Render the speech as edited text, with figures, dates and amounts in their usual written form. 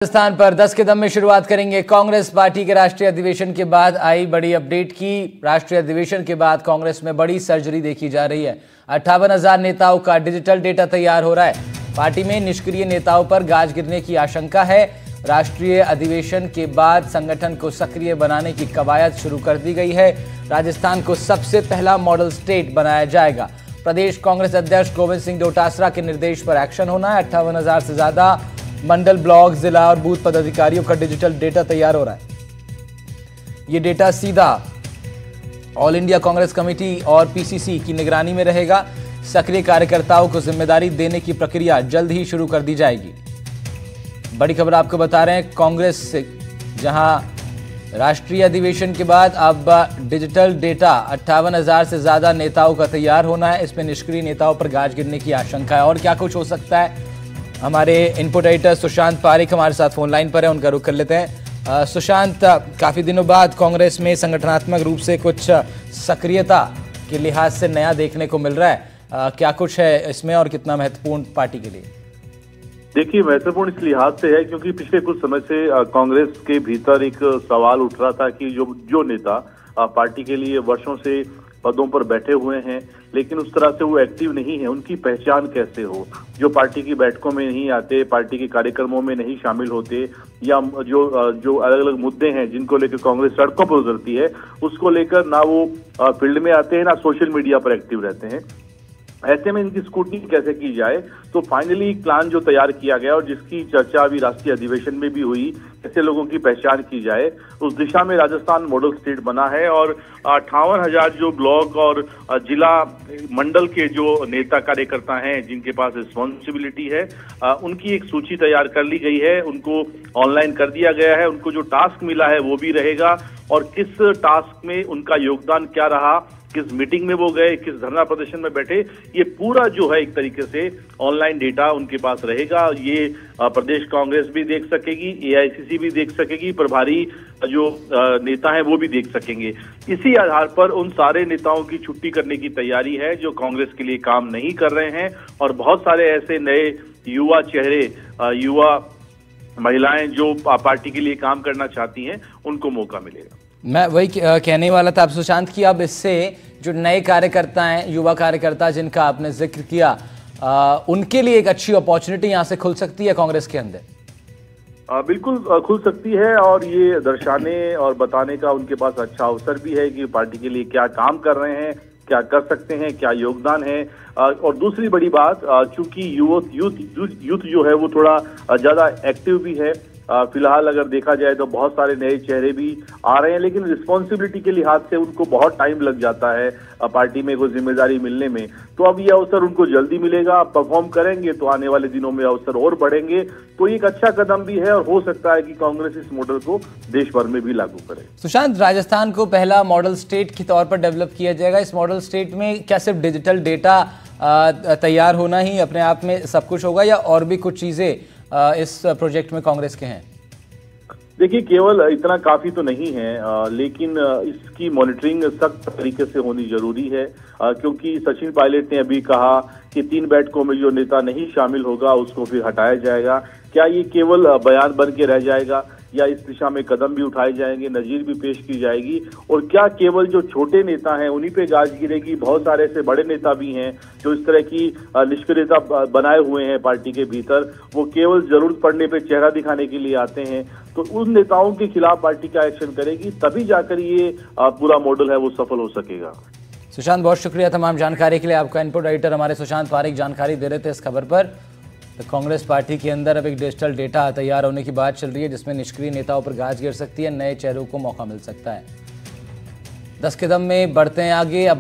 राजस्थान पर 10 कदम में शुरुआत करेंगे। कांग्रेस पार्टी के राष्ट्रीय अधिवेशन के बाद आई बड़ी अपडेट की। राष्ट्रीय अधिवेशन के बाद कांग्रेस में बड़ी सर्जरी देखी जा रही है। 58,000 नेताओं का डिजिटल डेटा तैयार हो रहा है। पार्टी में निष्क्रिय नेताओं पर गाज गिरने की आशंका है। राष्ट्रीय अधिवेशन के बाद संगठन को सक्रिय बनाने की कवायद शुरू कर दी गई है। राजस्थान को सबसे पहला मॉडल स्टेट बनाया जाएगा। प्रदेश कांग्रेस अध्यक्ष गोविंद सिंह डोटासरा के निर्देश पर एक्शन होना है। 58,000 से ज्यादा मंडल, ब्लॉक, जिला और बूथ पदाधिकारियों का डिजिटल डेटा तैयार हो रहा है। यह डेटा सीधा ऑल इंडिया कांग्रेस कमेटी और पीसीसी की निगरानी में रहेगा। सक्रिय कार्यकर्ताओं को जिम्मेदारी देने की प्रक्रिया जल्द ही शुरू कर दी जाएगी। बड़ी खबर आपको बता रहे हैं कांग्रेस से, जहां राष्ट्रीय अधिवेशन के बाद अब डिजिटल डेटा 58,000 से ज्यादा नेताओं का तैयार होना है। इसमें निष्क्रिय नेताओं पर गाज गिरने की आशंका है। और क्या कुछ हो सकता है, हमारे इनपुट एडिटर सुशांत पारिक हमारे साथ फोन लाइन पर है, उनका रुख कर लेते हैं। सुशांत, काफी दिनों बाद कांग्रेस में संगठनात्मक रूप से कुछ सक्रियता के लिहाज से नया देखने को मिल रहा है। क्या कुछ है इसमें और कितना महत्वपूर्ण पार्टी के लिए? देखिए, महत्वपूर्ण इस लिहाज से है क्योंकि पिछले कुछ समय से कांग्रेस के भीतर एक सवाल उठ रहा था कि जो नेता पार्टी के लिए वर्षों से पदों पर बैठे हुए हैं लेकिन उस तरह से वो एक्टिव नहीं है, उनकी पहचान कैसे हो। जो पार्टी की बैठकों में नहीं आते, पार्टी के कार्यक्रमों में नहीं शामिल होते, या जो अलग अलग मुद्दे हैं जिनको लेकर कांग्रेस सड़कों पर उतरती है, उसको लेकर ना वो फील्ड में आते हैं ना सोशल मीडिया पर एक्टिव रहते हैं। ऐसे में इनकी स्क्रूटनी कैसे की जाए, तो फाइनली प्लान जो तैयार किया गया और जिसकी चर्चा अभी राष्ट्रीय अधिवेशन में भी हुई, कैसे लोगों की पहचान की जाए, उस दिशा में राजस्थान मॉडल स्टेट बना है। और 58,000 जो ब्लॉक और जिला मंडल के जो नेता कार्यकर्ता हैं जिनके पास रिस्पॉन्सिबिलिटी है, उनकी एक सूची तैयार कर ली गई है। उनको ऑनलाइन कर दिया गया है। उनको जो टास्क मिला है वो भी रहेगा और किस टास्क में उनका योगदान क्या रहा, किस मीटिंग में वो गए, किस धरना प्रदर्शन में बैठे, ये पूरा जो है एक तरीके से ऑनलाइन डेटा उनके पास रहेगा। ये प्रदेश कांग्रेस भी देख सकेगी, एआईसीसी भी देख सकेगी, प्रभारी जो नेता हैं वो भी देख सकेंगे। इसी आधार पर उन सारे नेताओं की छुट्टी करने की तैयारी है जो कांग्रेस के लिए काम नहीं कर रहे हैं, और बहुत सारे ऐसे नए युवा चेहरे, युवा महिलाएं जो पार्टी के लिए काम करना चाहती हैं, उनको मौका मिलेगा। मैं वही कहने वाला था आप सुशांत की, अब इससे जो नए कार्यकर्ता हैं, युवा कार्यकर्ता जिनका आपने जिक्र किया, उनके लिए एक अच्छी अपॉर्चुनिटी यहां से खुल सकती है कांग्रेस के अंदर। बिल्कुल खुल सकती है, और ये दर्शाने और बताने का उनके पास अच्छा अवसर भी है कि पार्टी के लिए क्या काम कर रहे हैं, क्या कर सकते हैं, क्या योगदान है। और दूसरी बड़ी बात, चूंकि यूथ जो है वो थोड़ा ज्यादा एक्टिव भी है। फिलहाल अगर देखा जाए तो बहुत सारे नए चेहरे भी आ रहे हैं, लेकिन रिस्पॉन्सिबिलिटी के लिहाज से उनको बहुत टाइम लग जाता है पार्टी में कोई जिम्मेदारी मिलने में। तो अब ये अवसर उनको जल्दी मिलेगा, परफॉर्म करेंगे तो आने वाले दिनों में अवसर और बढ़ेंगे। तो एक अच्छा कदम भी है और हो सकता है कि कांग्रेस इस मॉडल को देश भर में भी लागू करे। सुशांत, राजस्थान को पहला मॉडल स्टेट के तौर पर डेवलप किया जाएगा। इस मॉडल स्टेट में क्या सिर्फ डिजिटल डेटा तैयार होना ही अपने आप में सब कुछ होगा, या और भी कुछ चीजें इस प्रोजेक्ट में कांग्रेस के हैं? देखिए, केवल इतना काफी तो नहीं है, लेकिन इसकी मॉनिटरिंग सख्त तरीके से होनी जरूरी है, क्योंकि सचिन पायलट ने अभी कहा कि 3 बैठकों में जो नेता नहीं शामिल होगा उसको फिर हटाया जाएगा। क्या ये केवल बयान बन के रह जाएगा या इस दिशा में कदम भी उठाए जाएंगे, नजीर भी पेश की जाएगी? और क्या केवल जो छोटे नेता हैं उन्हीं पे गाज गिरेगी? बहुत सारे ऐसे बड़े नेता भी हैं जो इस तरह की निष्क्रियता बनाए हुए हैं पार्टी के भीतर। वो केवल जरूरत पड़ने पे चेहरा दिखाने के लिए आते हैं। तो उन नेताओं के खिलाफ पार्टी क्या एक्शन करेगी, तभी जाकर ये पूरा मॉडल है वो सफल हो सकेगा। सुशांत, बहुत शुक्रिया तमाम जानकारी के लिए। आपका इनपुट एडिटर हमारे सुशांत पारिक जानकारी दे रहे थे इस खबर पर। तो कांग्रेस पार्टी के अंदर अब एक डिजिटल डेटा तैयार होने की बात चल रही है, जिसमें निष्क्रिय नेताओं पर गाज गिर सकती है, नए चेहरों को मौका मिल सकता है। 10 कदम में बढ़ते हैं आगे। अब